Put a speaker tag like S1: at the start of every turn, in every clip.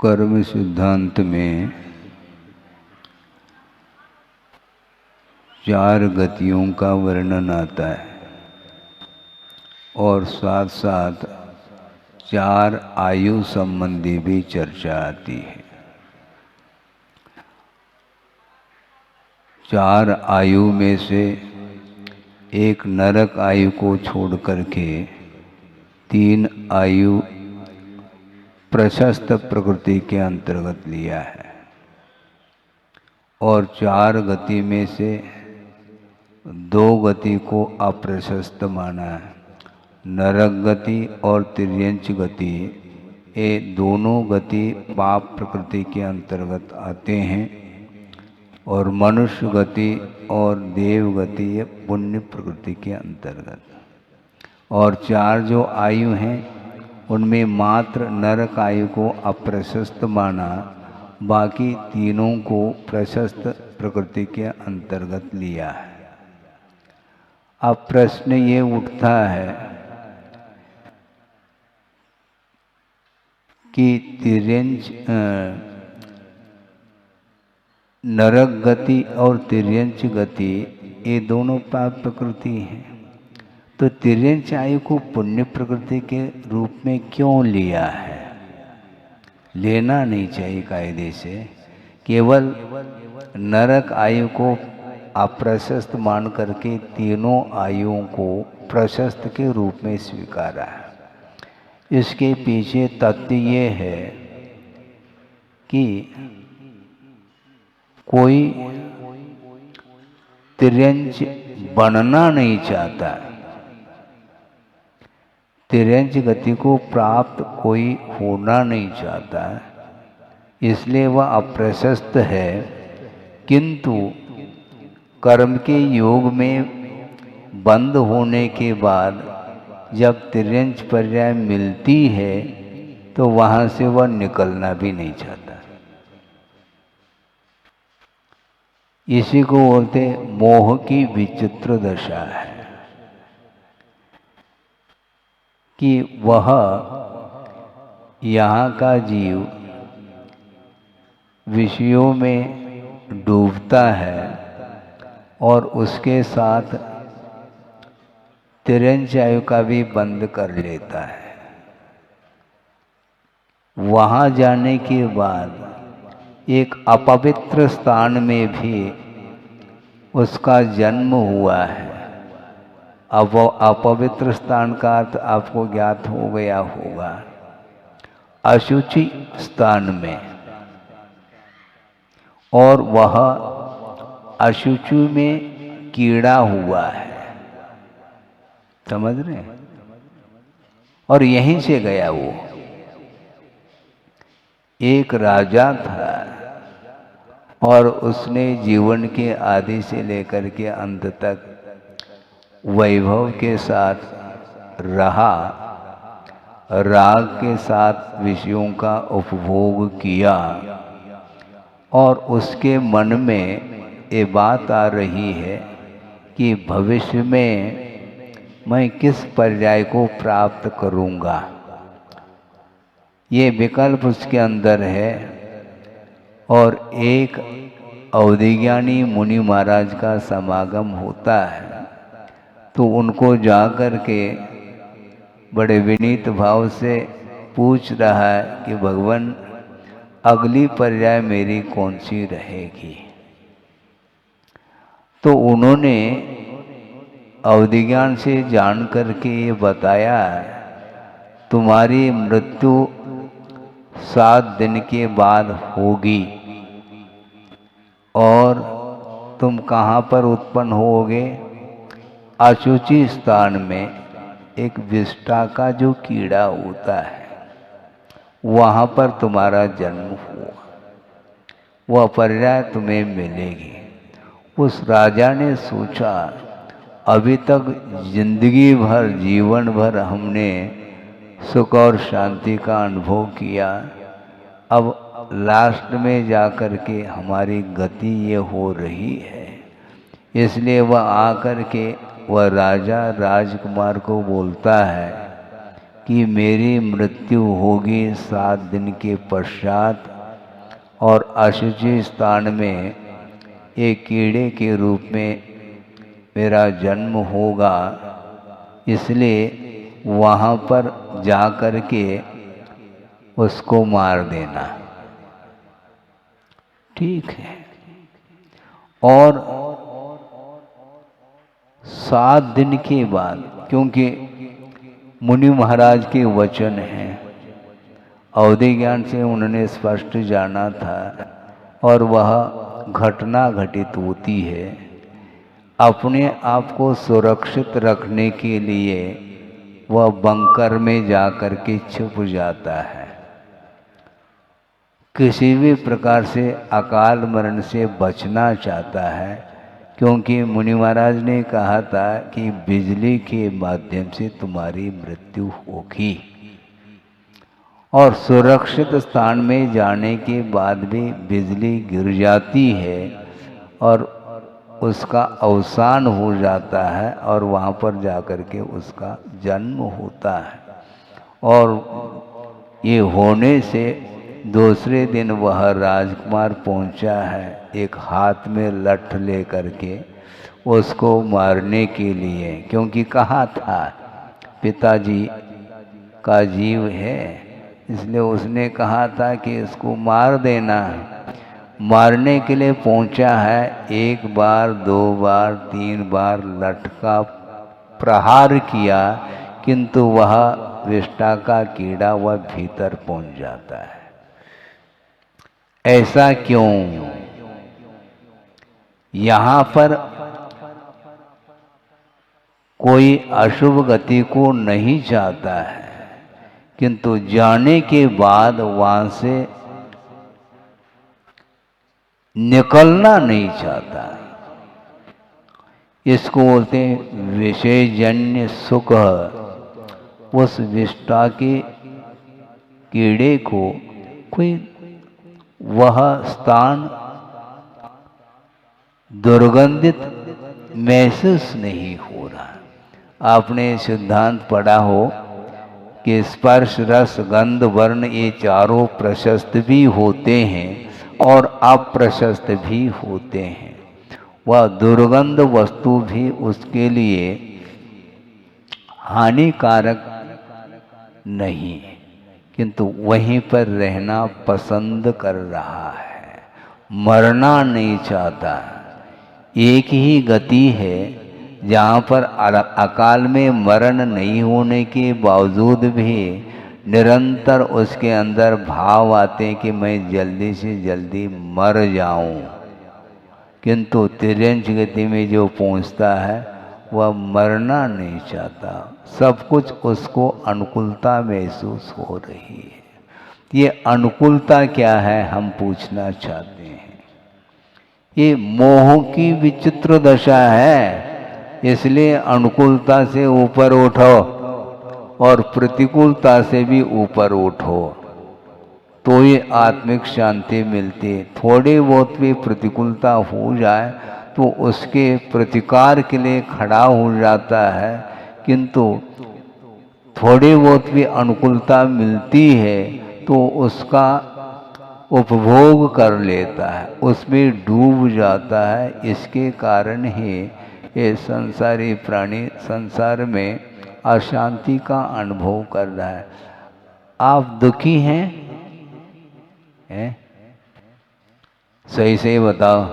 S1: कर्म सिद्धांत में 4 गतियों का वर्णन आता है और साथ साथ 4 आयु संबंधी भी चर्चा आती है। 4 आयु में से एक नरक आयु को छोड़ करके 3 आयु प्रशस्त प्रकृति के अंतर्गत लिया है और 4 गति में से 2 गति को अप्रशस्त माना है। नरक गति और तिर्यंच गति ये दोनों गति पाप प्रकृति के अंतर्गत आते हैं और मनुष्य गति और देव गति ये पुण्य प्रकृति के अंतर्गत। और 4 जो आयु हैं उनमें मात्र नरक आयु को अप्रशस्त माना, बाकी तीनों को प्रशस्त प्रकृति के अंतर्गत लिया है। अब प्रश्न ये उठता है कि तिर्यंच नरक गति और तिर्यंच गति ये दोनों पाप प्रकृति हैं, तो तिर्यंच आयु को पुण्य प्रकृति के रूप में क्यों लिया है? लेना नहीं चाहिए कायदे से। केवल नरक आयु को अप्रशस्त मान करके तीनों आयुओं को प्रशस्त के रूप में स्वीकारा है। इसके पीछे तथ्य ये है कि कोई तिर्यंच बनना नहीं चाहता, तिर्यंच गति को प्राप्त कोई होना नहीं चाहता, इसलिए वह अप्रशस्त है। किंतु कर्म के योग में बंद होने के बाद जब तिर्यंच पर्याय मिलती है तो वहाँ से वह निकलना भी नहीं चाहता। इसी को बोलते मोह की विचित्र दशा है कि वह यहाँ का जीव विषयों में डूबता है और उसके साथ तिर्यंच आयु का भी बंद कर लेता है। वहाँ जाने के बाद एक अपवित्र स्थान में भी उसका जन्म हुआ है। अब वो अपवित्र स्थान का अर्थ आपको ज्ञात हो गया होगा, अशुचि स्थान में, और वह अशुचि में कीड़ा हुआ है। समझ रहे हैं? और यहीं से गया वो। एक राजा था और उसने जीवन के आदि से लेकर के अंत तक वैभव के साथ रहा, राग के साथ विषयों का उपभोग किया और उसके मन में ये बात आ रही है कि भविष्य में मैं किस पर्याय को प्राप्त करूँगा। ये विकल्प उसके अंदर है। और एक अवधिज्ञानी मुनि महाराज का समागम होता है तो उनको जा कर के बड़े विनीत भाव से पूछ रहा है कि भगवान अगली पर्याय मेरी कौन सी रहेगी। तो उन्होंने अवधिज्ञान से जान करके ये बताया, तुम्हारी मृत्यु 7 दिन के बाद होगी और तुम कहाँ पर उत्पन्न होगे? अशुचि स्थान में एक विष्ठा का जो कीड़ा होता है वहाँ पर तुम्हारा जन्म हुआ, वह पर्याय तुम्हें मिलेगी। उस राजा ने सोचा, अभी तक जिंदगी भर जीवन भर हमने सुख और शांति का अनुभव किया, अब लास्ट में जाकर के हमारी गति ये हो रही है। इसलिए वह आकर के वह राजा राजकुमार को बोलता है कि मेरी मृत्यु होगी 7 दिन के पश्चात और अशुचि स्थान में एक कीड़े के रूप में मेरा जन्म होगा, इसलिए वहाँ पर जा कर के उसको मार देना। ठीक है। और 7 दिन के बाद, क्योंकि मुनि महाराज के वचन हैं, अवधि ज्ञान से उन्होंने स्पष्ट जाना था और वह घटना घटित होती है। अपने आप को सुरक्षित रखने के लिए वह बंकर में जाकर के छुप जाता है। किसी भी प्रकार से अकाल मरण से बचना चाहता है, क्योंकि मुनि महाराज ने कहा था कि बिजली के माध्यम से तुम्हारी मृत्यु होगी। और सुरक्षित स्थान में जाने के बाद भी बिजली गिर जाती है और उसका अवसान हो जाता है और वहाँ पर जाकर के उसका जन्म होता है। और ये होने से दूसरे दिन वह राजकुमार पहुंचा है एक हाथ में लठ ले करके उसको मारने के लिए, क्योंकि कहा था पिताजी का जीव है, इसलिए उसने कहा था कि इसको मार देना है। मारने के लिए पहुंचा है, 1 बार 2 बार 3 बार लठ का प्रहार किया, किंतु वह विष्ठा का कीड़ा वह भीतर पहुंच जाता है। ऐसा क्यों? यहाँ पर कोई अशुभ गति को नहीं चाहता है, किंतु जाने के बाद वहां से निकलना नहीं चाहता। इसको बोलते हैं विषयजन्य सुख। उस विष्ठा के कीड़े को कोई वह स्थान दुर्गंधित महसूस नहीं हो रहा। आपने सिद्धांत पढ़ा हो कि स्पर्श रस गंध वर्ण ये चारों प्रशस्त भी होते हैं और अप्रशस्त भी होते हैं। वह दुर्गंध वस्तु भी उसके लिए हानिकारक नहीं, किंतु वहीं पर रहना पसंद कर रहा है, मरना नहीं चाहता। एक ही गति है जहाँ पर अकाल में मरण नहीं होने के बावजूद भी निरंतर उसके अंदर भाव आते हैं कि मैं जल्दी से जल्दी मर जाऊं, किंतु तिर्यंच गति में जो पहुंचता है वह मरना नहीं चाहता। सब कुछ उसको अनुकूलता महसूस हो रही है। ये अनुकूलता क्या है, हम पूछना चाहते हैं। ये मोह की विचित्र दशा है, इसलिए अनुकूलता से ऊपर उठो और प्रतिकूलता से भी ऊपर उठो, तो ये आत्मिक शांति मिलती है। थोड़ी बहुत भी प्रतिकूलता हो जाए तो उसके प्रतिकार के लिए खड़ा हो जाता है, किंतु थोड़ी बहुत भी अनुकूलता मिलती है तो उसका उपभोग कर लेता है, उसमें डूब जाता है। इसके कारण ही ये संसारी प्राणी संसार में अशांति का अनुभव कर रहा है। आप दुखी हैं? सही सही बताओ,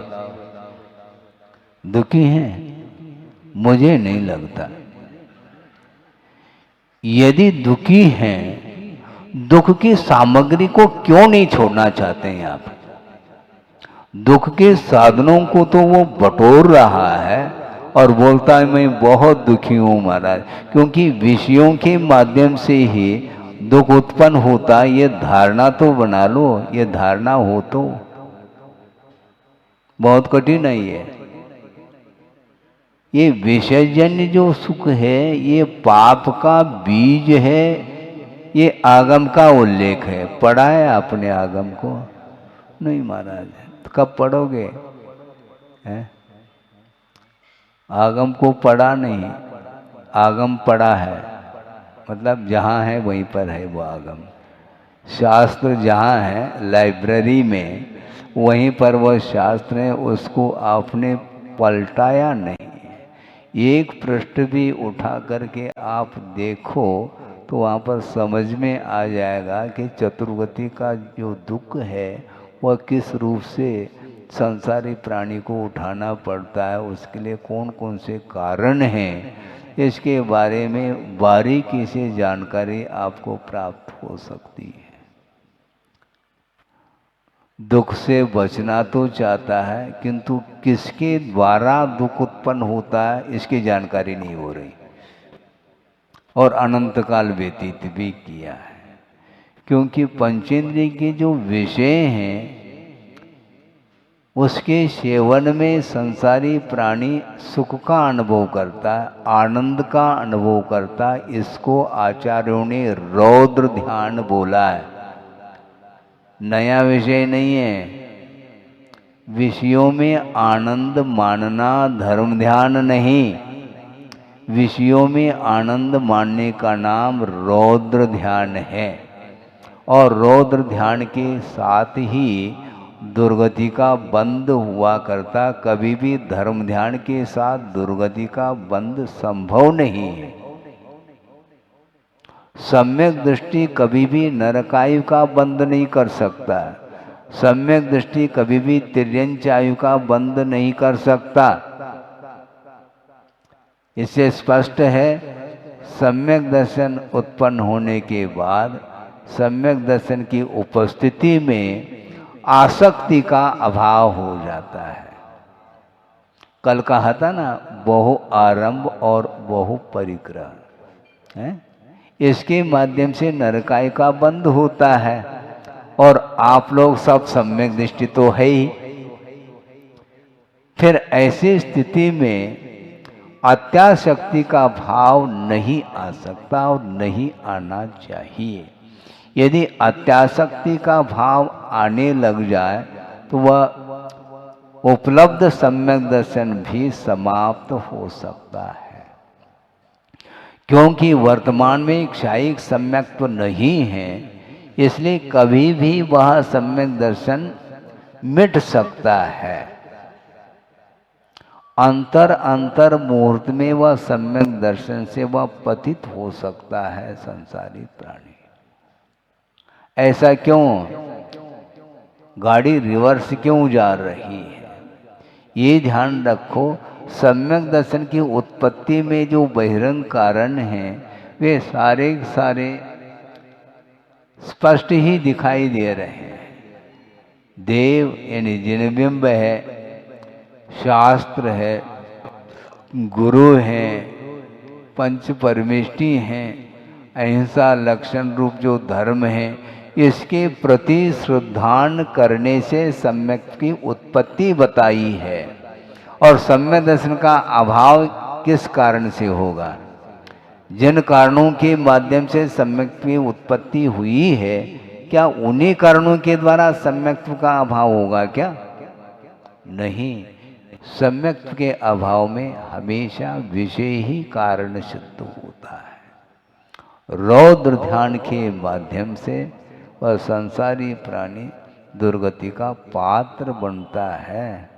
S1: दुखी हैं? मुझे नहीं लगता। यदि दुखी हैं, दुख की सामग्री को क्यों नहीं छोड़ना चाहते हैं आप? दुख के साधनों को तो वो बटोर रहा है और बोलता है मैं बहुत दुखी हूं महाराज, क्योंकि विषयों के माध्यम से ही दुख उत्पन्न होता है। ये धारणा तो बना लो, ये धारणा हो तो बहुत कठिन है। ये विषयजन्य जो सुख है ये पाप का बीज है, ये आगम का उल्लेख है। पढ़ा है आपने आगम को? नहीं महाराज, कब पढ़ोगे? आगम को पढ़ा नहीं, आगम पढ़ा है। मतलब जहाँ है वहीं पर है वो आगम। शास्त्र जहाँ है लाइब्रेरी में, वहीं पर वह शास्त्र है, उसको आपने पलटाया नहीं। एक पृष्ठ भी उठा करके आप देखो तो वहाँ पर समझ में आ जाएगा कि चतुर्गति का जो दुख है वह किस रूप से संसारी प्राणी को उठाना पड़ता है, उसके लिए कौन कौन से कारण हैं, इसके बारे में बारीकी से जानकारी आपको प्राप्त हो सकती है। दुख से बचना तो चाहता है, किंतु किसके द्वारा दुख उत्पन्न होता है इसकी जानकारी नहीं हो रही, और अनंत काल व्यतीत भी किया है। क्योंकि पंचेंद्रिय के जो विषय हैं उसके सेवन में संसारी प्राणी सुख का अनुभव करता है, आनंद का अनुभव करता है। इसको आचार्यों ने रौद्र ध्यान बोला है, नया विषय नहीं है। विषयों में आनंद मानना धर्म ध्यान नहीं, विषयों में आनंद मानने का नाम रौद्र ध्यान है। और रौद्र ध्यान के साथ ही दुर्गति का बंद हुआ करता, कभी भी धर्म ध्यान के साथ दुर्गति का बंद संभव नहीं है। सम्यक दृष्टि कभी भी नरकायु का बंद नहीं कर सकता, सम्यक दृष्टि कभी भी तिर्यंच आयु का बंद नहीं कर सकता। इससे स्पष्ट है, सम्यक दर्शन उत्पन्न होने के बाद सम्यक दर्शन की उपस्थिति में आसक्ति का अभाव हो जाता है। कल कहा था ना, बहु आरंभ और बहु परिग्रह है, इसके माध्यम से नरकाय का बंद होता है। और आप लोग सब सम्यक दृष्टि तो है ही। फिर ऐसी स्थिति में अत्याशक्ति का भाव नहीं आ सकता और नहीं आना चाहिए। यदि अत्याशक्ति का भाव आने लग जाए तो वह उपलब्ध सम्यक दर्शन भी समाप्त हो सकता है। क्योंकि वर्तमान में क्षायिक सम्यक तो नहीं है, इसलिए कभी भी वह सम्यक दर्शन मिट सकता है। अंतर अंतर मुहूर्त में वह सम्यक दर्शन से वह पतित हो सकता है संसारी प्राणी। ऐसा क्यों? गाड़ी रिवर्स क्यों जा रही है, ये ध्यान रखो। सम्यक दर्शन की उत्पत्ति में जो बहिरंग कारण हैं वे सारे सारे स्पष्ट ही दिखाई दे रहे हैं। देव यानी जिनबिंब है, शास्त्र है, गुरु हैं, पंच परमेष्टि हैं, अहिंसा लक्षण रूप जो धर्म है, इसके प्रति श्रद्धान करने से सम्यक की उत्पत्ति बताई है। और सम्यक दर्शन का अभाव किस कारण से होगा? जिन कारणों के माध्यम से सम्यक की उत्पत्ति हुई है, क्या उन्हीं कारणों के द्वारा सम्यक का अभाव होगा क्या? नहीं, सम्यक के अभाव में हमेशा विषय ही कारण सिद्ध होता है। रौद्र ध्यान के माध्यम से वह संसारी प्राणी दुर्गति का पात्र बनता है।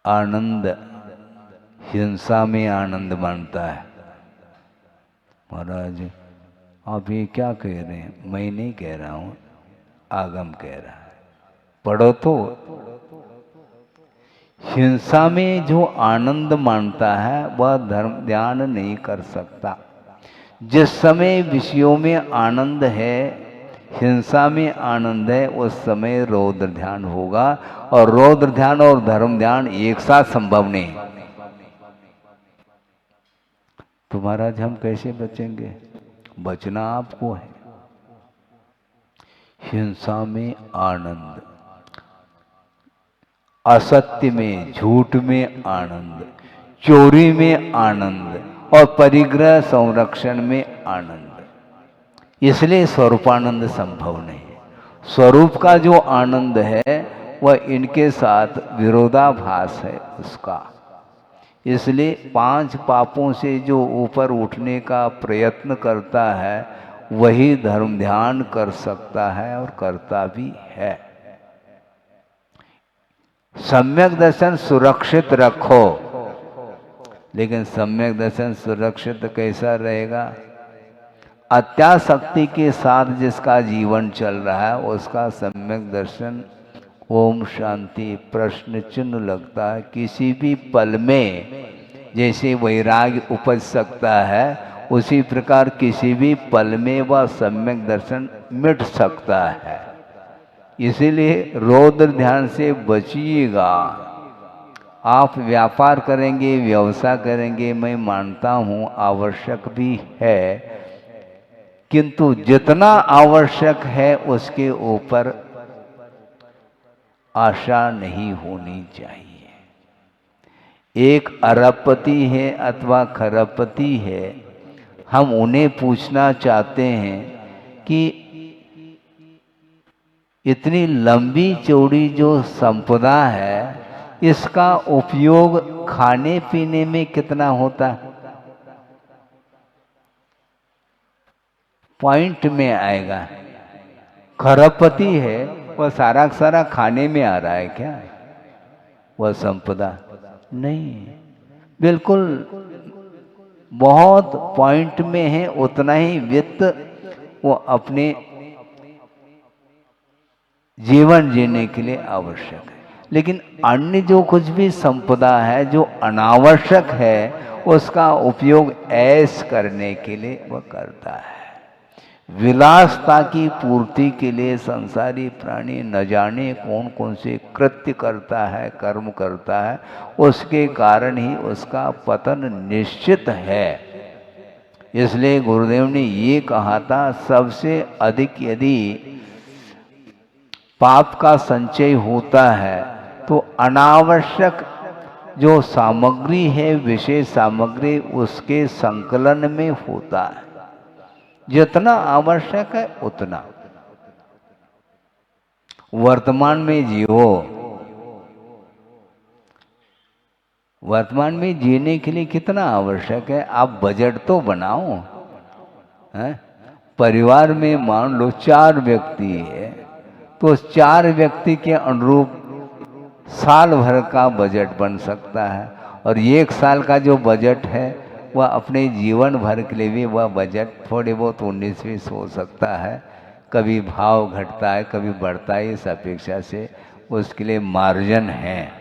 S1: आनंद हिंसा में आनंद मानता है। महाराज आप ये क्या कह रहे हैं? मैं नहीं कह रहा हूँ, आगम कह रहा है। पढ़ो तो, हिंसा में जो आनंद मानता है वह धर्म ध्यान नहीं कर सकता। जिस समय विषयों में आनंद है, हिंसा में आनंद है, उस समय रौद्र ध्यान होगा। और रौद्र ध्यान और धर्म ध्यान एक साथ संभव नहीं। तो महाराज हम कैसे बचेंगे? बचना आपको है। हिंसा में आनंद, असत्य में झूठ में आनंद, चोरी में आनंद और परिग्रह संरक्षण में आनंद। इसलिए स्वरूपानंद संभव नहीं। स्वरूप का जो आनंद है वह इनके साथ विरोधाभास है उसका। इसलिए 5 पापों से जो ऊपर उठने का प्रयत्न करता है वही धर्म ध्यान कर सकता है और करता भी है। सम्यक दर्शन सुरक्षित रखो, लेकिन सम्यक दर्शन सुरक्षित कैसा रहेगा? अत्यासक्ति के साथ जिसका जीवन चल रहा है उसका सम्यक दर्शन ओम शांति प्रश्न चिन्ह लगता है। किसी भी पल में जैसे वैराग्य उपज सकता है उसी प्रकार किसी भी पल में वह सम्यक दर्शन मिट सकता है। इसीलिए रौद्र ध्यान से बचिएगा। आप व्यापार करेंगे, व्यवसाय करेंगे, मैं मानता हूँ आवश्यक भी है, किंतु जितना आवश्यक है उसके ऊपर आशा नहीं होनी चाहिए। एक अरबपति है अथवा खरबपति है, हम उन्हें पूछना चाहते हैं कि इतनी लंबी चौड़ी जो संपदा है इसका उपयोग खाने पीने में कितना होता है? पॉइंट में आएगा। खरबपति है वह सारा सारा खाने में आ रहा है क्या? वह संपदा नहीं, बिल्कुल बहुत पॉइंट में है। उतना ही वित्त वो अपने जीवन जीने के लिए आवश्यक है, लेकिन अन्य जो कुछ भी संपदा है जो अनावश्यक है उसका उपयोग ऐश करने के लिए वह करता है। विलासता की पूर्ति के लिए संसारी प्राणी न जाने कौन कौन से कृत्य करता है, कर्म करता है, उसके कारण ही उसका पतन निश्चित है। इसलिए गुरुदेव ने ये कहा था, सबसे अधिक यदि पाप का संचय होता है तो अनावश्यक जो सामग्री है, विशेष सामग्री, उसके संकलन में होता है। जितना आवश्यक है उतना वर्तमान में जियो। वर्तमान में जीने के लिए कितना आवश्यक है? आप बजट तो बनाओ। है? परिवार में मान लो 4 व्यक्ति है तो उस 4 व्यक्ति के अनुरूप साल भर का बजट बन सकता है, और 1 साल का जो बजट है वह अपने जीवन भर के लिए भी वह बजट थोड़े बहुत 19-20 हो सकता है। कभी भाव घटता है, कभी बढ़ता है, इस अपेक्षा से उसके लिए मार्जिन है।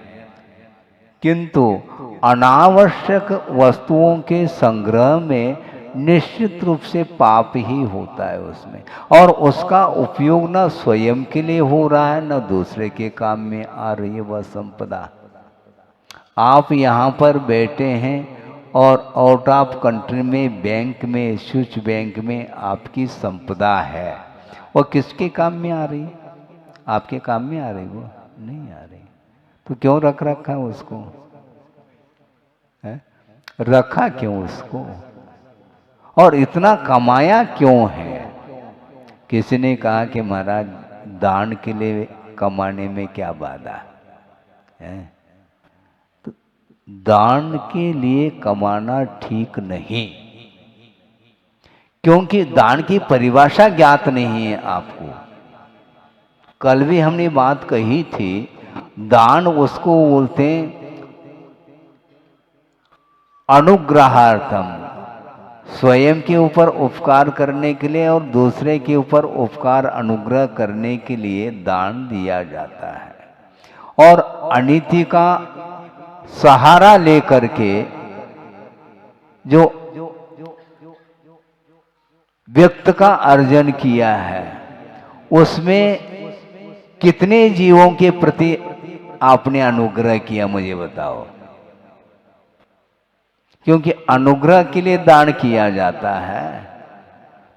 S1: किंतु अनावश्यक वस्तुओं के संग्रह में निश्चित रूप से पाप ही होता है उसमें, और उसका उपयोग न स्वयं के लिए हो रहा है न दूसरे के काम में आ रही है वह संपदा। आप यहाँ पर बैठे हैं और आउट ऑफ कंट्री में बैंक में, स्विच बैंक में आपकी संपदा है, वो किसके काम में आ रही है? आपके काम में आ रही? वो नहीं आ रही, तो क्यों रख रखा है उसको? है? रखा क्यों उसको? और इतना कमाया क्यों है? किसी ने कहा कि महाराज दान के लिए कमाने में क्या बाधा है? तो दान के लिए कमाना ठीक नहीं, क्योंकि दान की परिभाषा ज्ञात नहीं है आपको। कल भी हमने बात कही थी, दान उसको बोलते हैं अनुग्रहार्थम, स्वयं के ऊपर उपकार करने के लिए और दूसरे के ऊपर उपकार अनुग्रह करने के लिए दान दिया जाता है। और अनिति का सहारा लेकर के जो व्यक्त का अर्जन किया है उसमें कितने जीवों के प्रति आपने अनुग्रह किया, मुझे बताओ। क्योंकि अनुग्रह के लिए दान किया जाता है।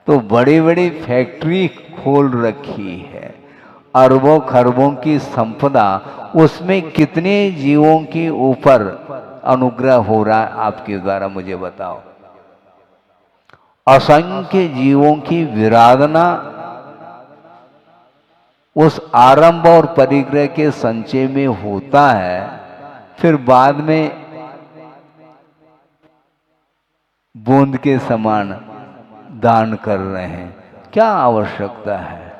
S1: तो बड़ी बड़ी फैक्ट्री खोल रखी है, अरबों खरबों की संपदा, उसमें कितने जीवों के ऊपर अनुग्रह हो रहा है आपके द्वारा, मुझे बताओ। असंख्य जीवों की विराधना उस आरंभ और परिग्रह के संचय में होता है, फिर बाद में बूंद के समान दान कर रहे हैं, क्या आवश्यकता है?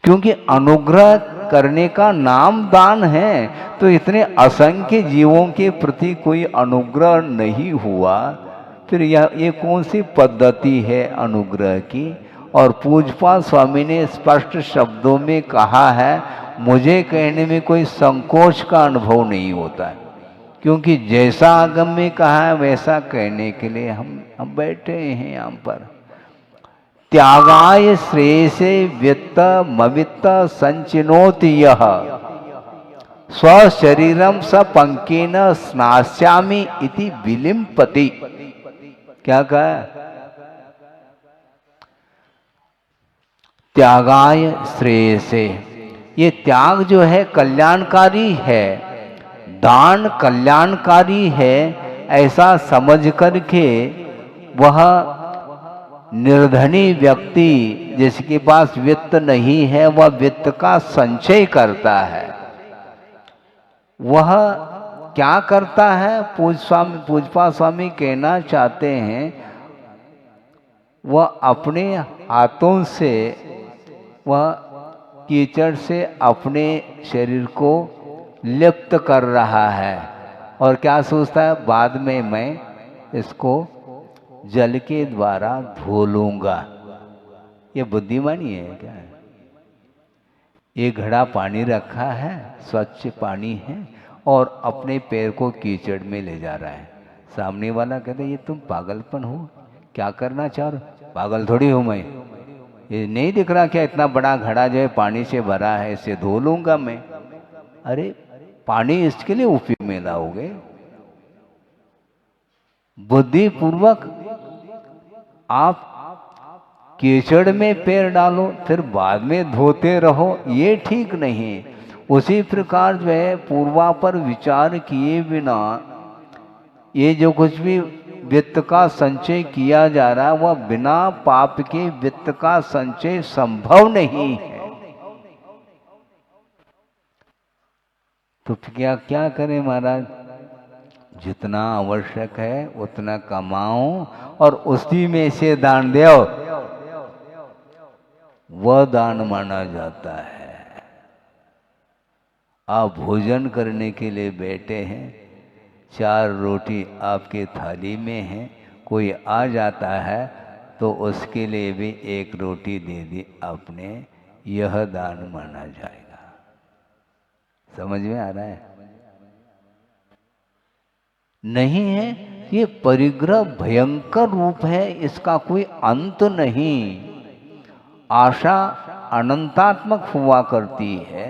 S1: क्योंकि अनुग्रह करने का नाम दान है, तो इतने असंख्य जीवों के प्रति कोई अनुग्रह नहीं हुआ, फिर ये कौन सी पद्धति है अनुग्रह की? और पूज्यपाद स्वामी ने स्पष्ट शब्दों में कहा है, मुझे कहने में कोई संकोच का अनुभव नहीं होता है, क्योंकि जैसा आगम में कहा है वैसा कहने के लिए हम बैठे हैं यहाँ पर। त्यागाय श्रेयसे वित्त मवित्त संचिनोति यह स्वशरीरम स पंकेन स्नास्यामि इति विलिम्पति। क्या कहा? त्यागाय श्रेयसे, ये त्याग जो है कल्याणकारी है, दान कल्याणकारी है, ऐसा समझ करके वह निर्धनी व्यक्ति जिसके पास वित्त नहीं है, वह वित्त का संचय करता है। वह क्या करता है? पूज्यपाद स्वामी कहना चाहते हैं, वह अपने हाथों से वह कीचड़ से अपने शरीर को लिप्त कर रहा है, और क्या सोचता है, बाद में मैं इसको जल के द्वारा धो लूंगा। ये बुद्धिमानी है क्या? एक घड़ा पानी रखा है, स्वच्छ पानी है, और अपने पैर को कीचड़ में ले जा रहा है। सामने वाला कहता है, ये तुम पागलपन हो, क्या करना चाह रहे हो? पागल थोड़ी हूं मैं, ये नहीं दिख रहा क्या इतना बड़ा घड़ा जो है पानी से भरा है, इसे धो लूंगा मैं। अरे पानी इसके लिए उपयोग में लाओगे? बुद्धिपूर्वक आप कीचड़ में पैर डालो, फिर बाद में धोते रहो, ये ठीक नहीं। उसी प्रकार जो है पूर्वापर विचार किए बिना ये जो कुछ भी वित्त का संचय किया जा रहा है, वह बिना पाप के वित्त का संचय संभव नहीं है। तो क्या क्या करें महाराज? जितना आवश्यक है उतना कमाओ और उसी में से दान दो, वह दान माना जाता है। आप भोजन करने के लिए बैठे हैं, 4 रोटी आपके थाली में है, कोई आ जाता है तो उसके लिए भी 1 रोटी दे दी आपने, यह दान माना जाएगा। समझ में आ रहा है? नहीं है, ये परिग्रह भयंकर रूप है, इसका कोई अंत नहीं। आशा अनंतात्मक हुआ करती है,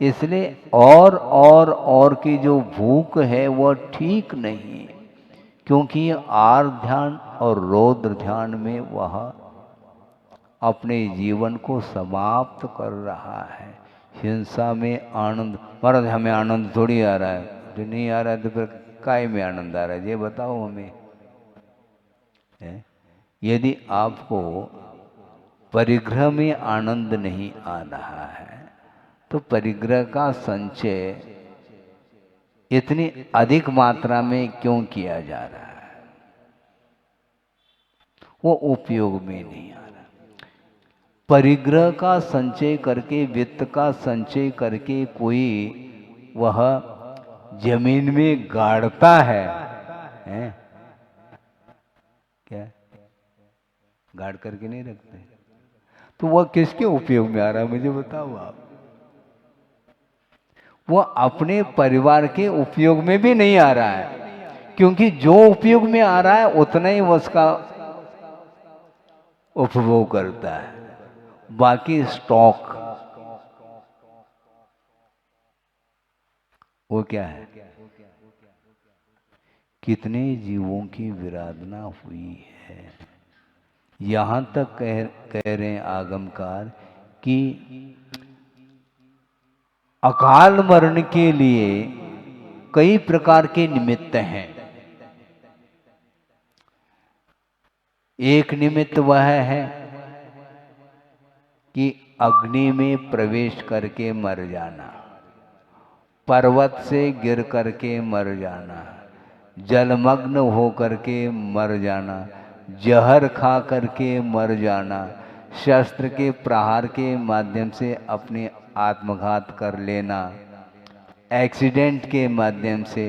S1: इसलिए और की जो भूख है वह ठीक नहीं, क्योंकि आर ध्यान और रौद्र ध्यान में वह अपने जीवन को समाप्त कर रहा है। हिंसा में आनंद, महाराज हमें आनंद थोड़ी आ रहा है, जो नहीं आ रहा है तो फिर काय में आनंद आ रहा है, ये बताओ हमें। यदि आपको परिग्रह में आनंद नहीं आ रहा है तो परिग्रह का संचय इतनी अधिक मात्रा में क्यों किया जा रहा है? वो उपयोग में नहीं आ रहा। परिग्रह का संचय करके, वित्त का संचय करके कोई वह जमीन में गाड़ता है, क्या गाड़ करके नहीं रखते, तो वह किसके उपयोग में आ रहा है मुझे बताओ आप? वह अपने परिवार के उपयोग में भी नहीं आ रहा है, क्योंकि जो उपयोग में आ रहा है उतना ही वो उसका उपभोग करता है। बाकी स्टॉक वो क्या है? कितने जीवों की विराधना हुई है। यहां तक कह रहे हैं आगमकार कि अकाल मरण के लिए कई प्रकार के निमित्त हैं। एक निमित्त वह है कि अग्नि में प्रवेश करके मर जाना, पर्वत से गिर करके मर जाना, जलमग्न हो करके मर जाना, जहर खा करके मर जाना, शस्त्र के प्रहार के माध्यम से अपने आत्मघात कर लेना, एक्सीडेंट के माध्यम से,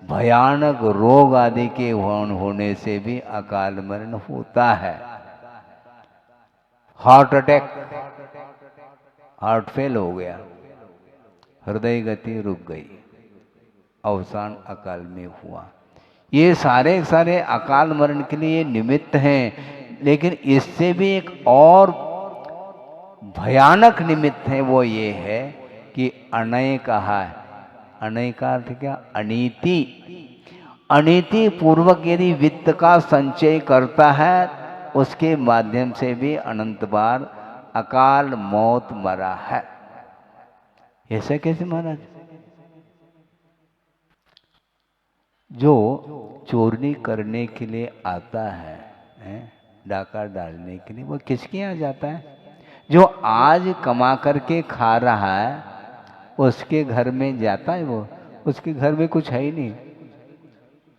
S1: भयानक रोग आदि के होने से भी अकाल मरण होता है। हार्ट अटैक, हार्ट फेल हो गया, हृदय गति रुक गई, अवसान अकाल में हुआ। ये सारे सारे अकाल मरण के लिए निमित्त हैं। लेकिन इससे भी एक और भयानक निमित्त है, वो ये है कि अनय कहा है। अनय का अर्थ क्या? अनीति। अनीति पूर्वक यदि वित्त का संचय करता है, उसके माध्यम से भी अनंत बार अकाल मौत मरा है। ऐसा कैसे महाराज? जो चोरी करने के लिए आता है, डाका डालने के लिए, वो किसके यहाँ जाता है? जो आज कमा करके खा रहा है उसके घर में जाता है वो। उसके घर में कुछ है ही नहीं,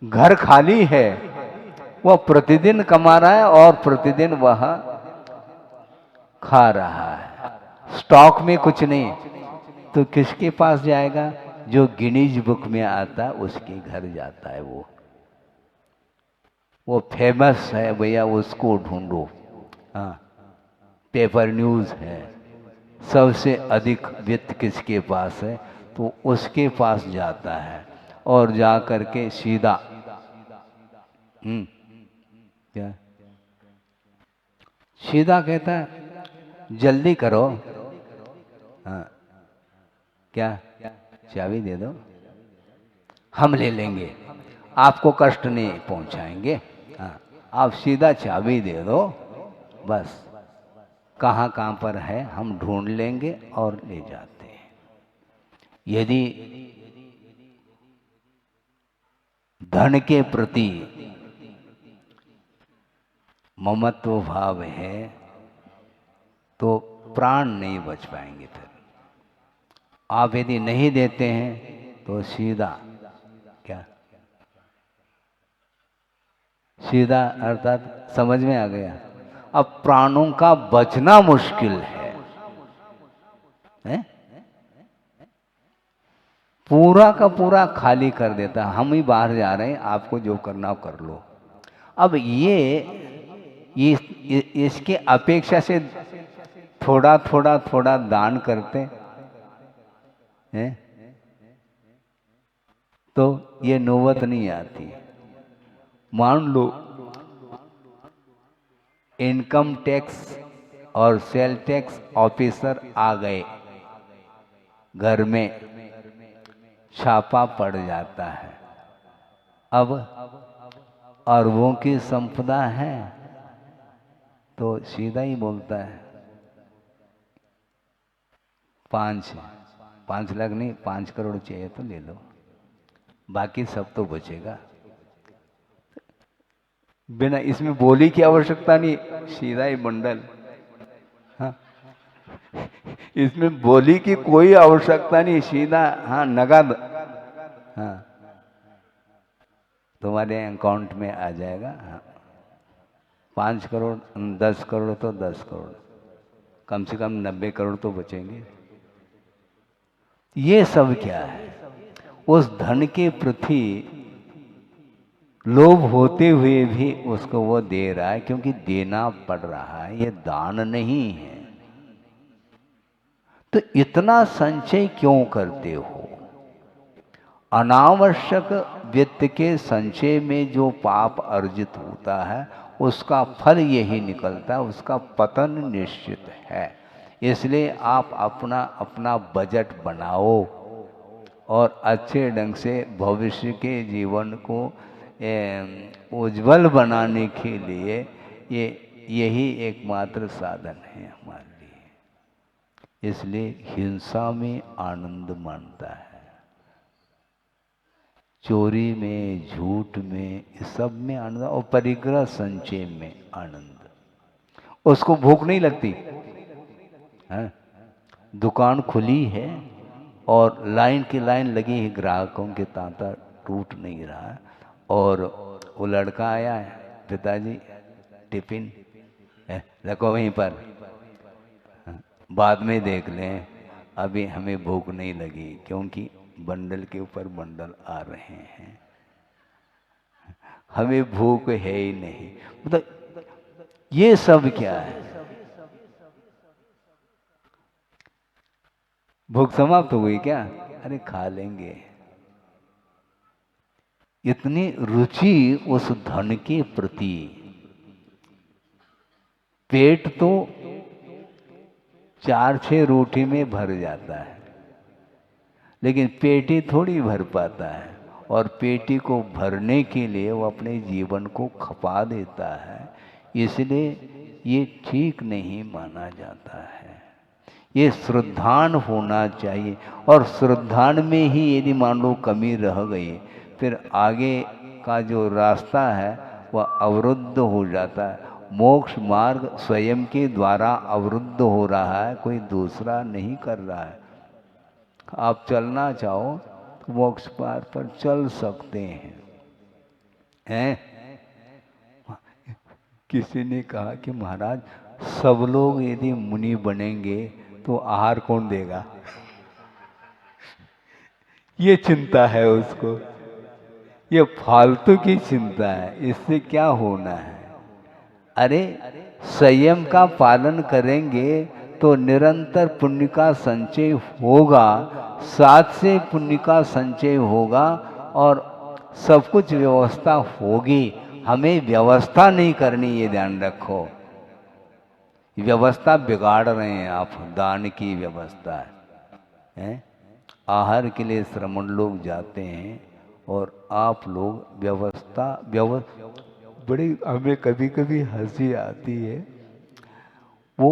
S1: घर खाली है। वो प्रतिदिन कमा रहा है और प्रतिदिन वह खा रहा है, स्टॉक में कुछ नहीं। तो किसके पास जाएगा? जो गिनीज बुक में आता है उसके घर जाता है। वो फेमस है भैया, उसको ढूंढो। हाँ, पेपर न्यूज़ है, सबसे अधिक वित्त किसके पास है, तो उसके पास जाता है और जा करके सीधा क्या सीधा कहता है जल्दी करो, हाँ क्या चाबी दे दो, हम ले लेंगे, आपको कष्ट नहीं पहुंचाएंगे। हाँ, आप सीधा चाबी दे दो, बस कहाँ पर है हम ढूंढ लेंगे और ले जाते हैं। यदि धन के प्रति ममत्व भाव है तो प्राण नहीं बच पाएंगे। फिर आप यदि नहीं देते हैं तो सीधा क्या, सीधा अर्थात समझ में आ गया। अब प्राणों का बचना मुश्किल है? पूरा का पूरा खाली कर देता, हम ही बाहर जा रहे हैं, आपको जो करना हो कर लो। अब ये इसके अपेक्षा से थोड़ा थोड़ा थोड़ा दान करते हैं तो ये नौबत नहीं आती। मान लो इनकम टैक्स और सेल टैक्स ऑफिसर आ गए, घर में छापा पड़ जाता है। अब अरबों की संपदा है तो सीधा ही बोलता है 5 लाख नहीं 5 करोड़ चाहिए तो ले लो, बाकी सब तो बचेगा। बिना इसमें बोली की आवश्यकता नहीं, सीधा ही बंडल। हाँ, इसमें बोली की कोई आवश्यकता नहीं, सीधा हाँ नगद, हाँ तुम्हारे अकाउंट में आ जाएगा। हाँ, 5 करोड़ 10 करोड़ तो 10 करोड़, कम से कम 90 करोड़ तो बचेंगे। ये सब क्या है? उस धन के प्रति लोभ होते हुए भी उसको वो दे रहा है, क्योंकि देना पड़ रहा है, ये दान नहीं है। तो इतना संचय क्यों करते हो? अनावश्यक वित्त के संचय में जो पाप अर्जित होता है उसका फल यही निकलता है, उसका पतन निश्चित है। इसलिए आप अपना अपना बजट बनाओ और अच्छे ढंग से भविष्य के जीवन को उज्जवल बनाने के लिए यही एकमात्र साधन है हमारे लिए। इसलिए हिंसा में आनंद मानता है, चोरी में, झूठ में, इस सब में आनंद, और परिग्रह संचय में आनंद। उसको भूख नहीं लगती है? दुकान खुली है और लाइन की लाइन लगी है, ग्राहकों के तांता टूट नहीं रहा है, और वो लड़का आया है, पिताजी टिफिन रखो वहीं पर, बाद में देख लें, अभी हमें भूख नहीं लगी, क्योंकि बंडल के ऊपर बंडल आ रहे हैं, हमें भूख है ही नहीं। मतलब ये सब क्या है? भूख समाप्त हो गई क्या? अरे खा लेंगे। इतनी रुचि उस धन के प्रति। पेट तो 4-6 रोटी में भर जाता है, लेकिन पेटी थोड़ी भर पाता है, और पेटी को भरने के लिए वो अपने जीवन को खपा देता है। इसलिए ये ठीक नहीं माना जाता है। ये श्रद्धान होना चाहिए, और श्रद्धान में ही यदि मान लो कमी रह गई, फिर आगे का जो रास्ता है वह अवरुद्ध हो जाता है। मोक्ष मार्ग स्वयं के द्वारा अवरुद्ध हो रहा है, कोई दूसरा नहीं कर रहा है। आप चलना चाहो तो मोक्ष मार्ग पर चल सकते हैं। किसी ने कहा कि महाराज, सब लोग यदि मुनि बनेंगे तो आहार कौन देगा? ये चिंता है उसको, ये फालतू की चिंता है, इससे क्या होना है? अरे संयम का पालन करेंगे तो निरंतर पुण्य का संचय होगा, साथ से पुण्य का संचय होगा, और सब कुछ व्यवस्था होगी। हमें व्यवस्था नहीं करनी, ये ध्यान रखो। व्यवस्था बिगाड़ रहे हैं आप, दान की व्यवस्था है। आहार के लिए श्रमण लोग जाते हैं, और आप लोग व्यवस्था बड़ी, हमें कभी कभी हंसी आती है। वो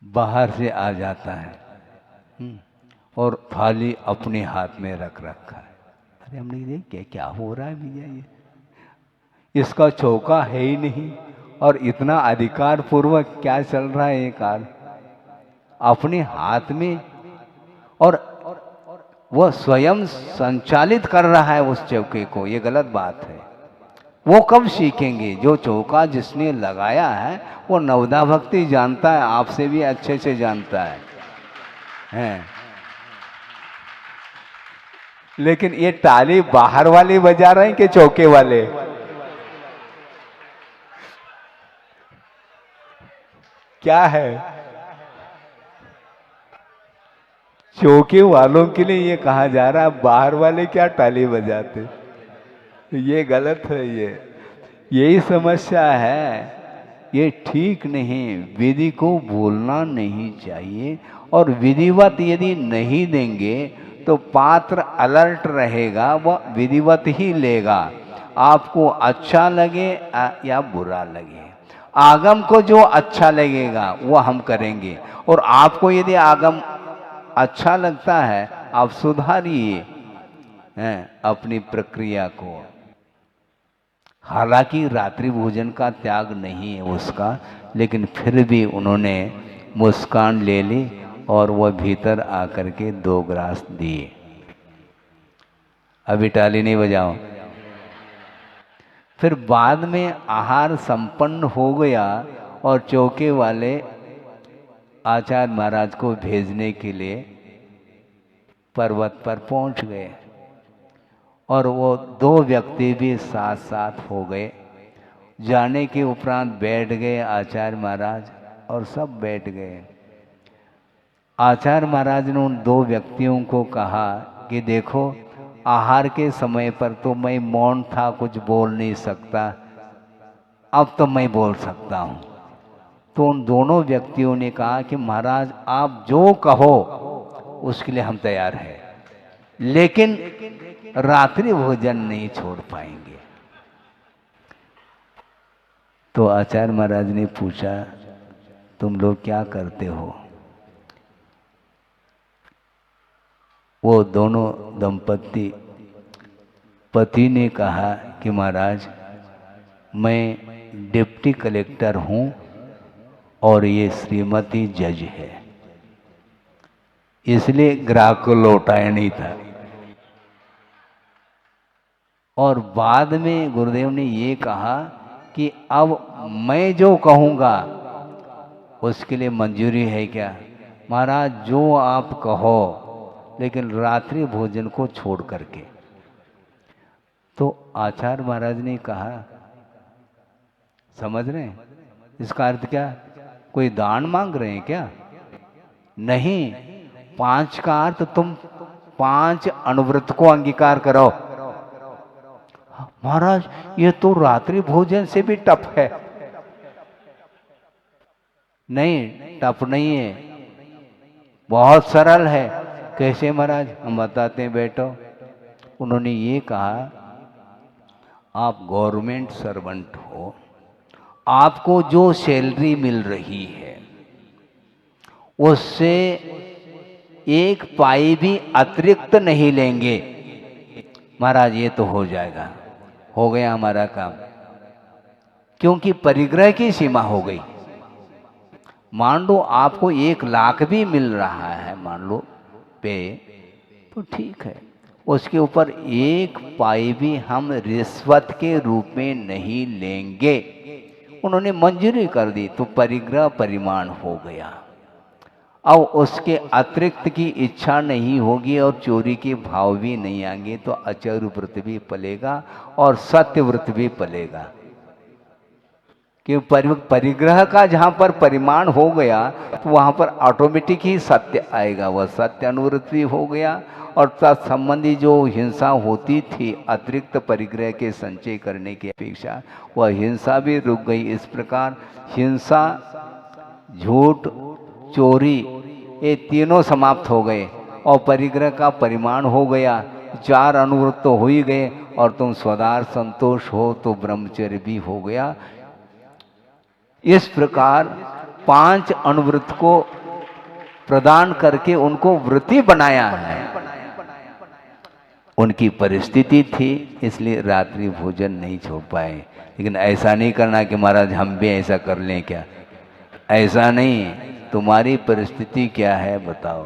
S1: बाहर से आ जाता है, और थाली अपने हाथ में रख रखा है। अरे हमने ये क्या क्या हो रहा है भैया, ये इसका चौका है ही नहीं, और इतना अधिकार पूर्वक क्या चल रहा है ये कार्य अपने हाथ में, और वह स्वयं संचालित कर रहा है उस चौके को। ये गलत बात है। वो कब सीखेंगे? जो चौका जिसने लगाया है वो नवदा भक्ति जानता है, आपसे भी अच्छे से जानता है। लेकिन ये ताली बाहर वाले बजा रहे हैं कि चौके वाले? क्या है? चौके वालों के लिए ये कहा जा रहा है, बाहर वाले क्या ताली बजाते? ये गलत है। यही समस्या है, ये ठीक नहीं। विधि को भूलना नहीं चाहिए, और विधिवत यदि नहीं देंगे तो पात्र अलर्ट रहेगा, वह विधिवत ही लेगा, आपको अच्छा लगे या बुरा लगे। आगम को जो अच्छा लगेगा वो हम करेंगे, और आपको यदि आगम अच्छा लगता है आप सुधारिए अपनी प्रक्रिया को। हालांकि रात्रि भोजन का त्याग नहीं है उसका, लेकिन फिर भी उन्होंने मुस्कान ले ली, और वह भीतर आकर के 2 ग्रास दिए। अभी ताली नहीं बजाओ। फिर बाद में आहार संपन्न हो गया, और चौके वाले आचार्य महाराज को भेजने के लिए पर्वत पर पहुंच गए, और वो 2 व्यक्ति भी साथ साथ हो गए। जाने के उपरांत बैठ गए आचार्य महाराज, और सब बैठ गए। आचार्य महाराज ने उन 2 व्यक्तियों को कहा कि देखो, आहार के समय पर तो मैं मौन था, कुछ बोल नहीं सकता, अब तो मैं बोल सकता हूँ। तो उन दोनों व्यक्तियों ने कहा कि महाराज आप जो कहो उसके लिए हम तैयार हैं, लेकिन रात्रि भोजन नहीं छोड़ पाएंगे। तो आचार्य महाराज ने पूछा, तुम लोग क्या करते हो? वो दोनों दंपत्ति, पति ने कहा कि महाराज मैं डिप्टी कलेक्टर हूँ, और ये श्रीमती जज है, इसलिए ग्राहक को लौटाया नहीं था। और बाद में गुरुदेव ने ये कहा कि अब मैं जो कहूँगा उसके लिए मंजूरी है क्या? महाराज जो आप कहो, लेकिन रात्रि भोजन को छोड़ करके। तो आचार्य महाराज ने कहा, समझ रहे हैं इसका अर्थ क्या? कोई दान मांग रहे हैं क्या? नहीं, 5 का अर्थ तुम 5 अनुव्रत को अंगीकार करो। महाराज ये तो रात्रि भोजन से भी टफ है। नहीं, टफ नहीं है, बहुत सरल है। कैसे महाराज? हम बताते हैं बैठो। उन्होंने ये कहा, आप गवर्नमेंट सर्वेंट हो, आपको जो सैलरी मिल रही है उससे 1 पाई भी अतिरिक्त नहीं लेंगे। महाराज ये तो हो जाएगा, हो गया हमारा काम, क्योंकि परिग्रह की सीमा हो गई। मान लो आपको 1 लाख भी मिल रहा है, मान लो पे, तो ठीक है, उसके ऊपर 1 पाई भी हम रिश्वत के रूप में नहीं लेंगे। उन्होंने मंजूरी कर दी, तो परिग्रह परिमाण हो गया। अब उसके अतिरिक्त की इच्छा नहीं होगी और चोरी के भाव भी नहीं आएंगे, तो अचर व्रत भी पलेगा और सत्य व्रत भी पलेगा। कि परिग्रह का जहाँ पर परिमाण हो गया तो वहाँ पर ऑटोमेटिक ही सत्य आएगा, वह सत्य अनुव्रत भी हो गया। और तत्संबंधी जो हिंसा होती थी अतिरिक्त परिग्रह के संचय करने की अपेक्षा, वह हिंसा भी रुक गई। इस प्रकार हिंसा, झूठ, चोरी ये तीनों समाप्त हो गए और परिग्रह का परिमाण हो गया। 4 अनुव्रत तो हो ही गए और तुम स्वदार संतोष हो तो ब्रह्मचर्य भी हो गया। इस प्रकार 5 अनुव्रत को प्रदान करके उनको व्रती बनाया है। उनकी परिस्थिति थी इसलिए रात्रि भोजन नहीं छोड़ पाए। लेकिन ऐसा नहीं करना कि महाराज हम भी ऐसा कर लें क्या, ऐसा नहीं। तुम्हारी परिस्थिति क्या है बताओ।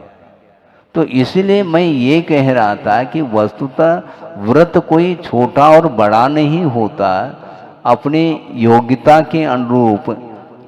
S1: तो इसलिए मैं ये कह रहा था कि वस्तुतः व्रत कोई छोटा और बड़ा नहीं होता, अपनी योग्यता के अनुरूप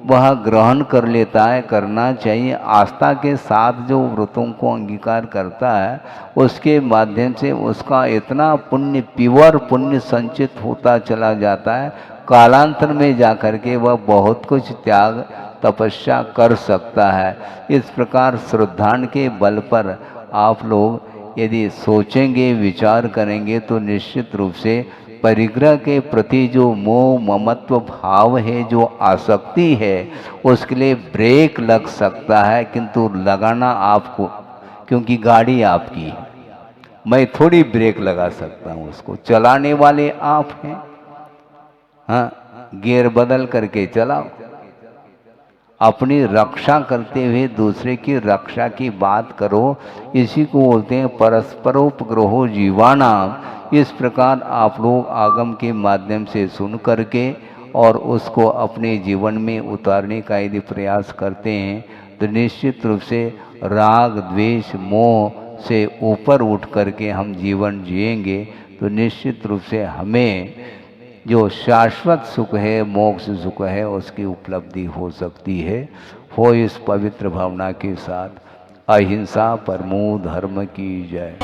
S1: वह ग्रहण कर लेता है, करना चाहिए। आस्था के साथ जो व्रतों को अंगीकार करता है उसके माध्यम से उसका इतना पुण्य, प्योर पुण्य संचित होता चला जाता है, कालांतर में जाकर के वह बहुत कुछ त्याग तपस्या कर सकता है। इस प्रकार श्रद्धान के बल पर आप लोग यदि सोचेंगे, विचार करेंगे तो निश्चित रूप से परिग्रह के प्रति जो मोह ममत्व भाव है, जो आसक्ति है, उसके लिए ब्रेक लग सकता है, किंतु लगाना आपको, क्योंकि गाड़ी आपकी है, मैं थोड़ी ब्रेक लगा सकता हूँ, उसको चलाने वाले आप हैं। हाँ, गियर बदल करके चलाओ। अपनी रक्षा करते हुए दूसरे की रक्षा की बात करो, इसी को बोलते हैं परस्परोपग्रहो जीवानाम। इस प्रकार आप लोग आगम के माध्यम से सुन करके और उसको अपने जीवन में उतारने का यदि प्रयास करते हैं तो निश्चित रूप से राग द्वेष मोह से ऊपर उठ करके हम जीवन जिएंगे। तो निश्चित रूप से हमें जो शाश्वत सुख है, मोक्ष सुख है, उसकी उपलब्धि हो सकती है। हो इस पवित्र भावना के साथ। अहिंसा परमो धर्म की जय।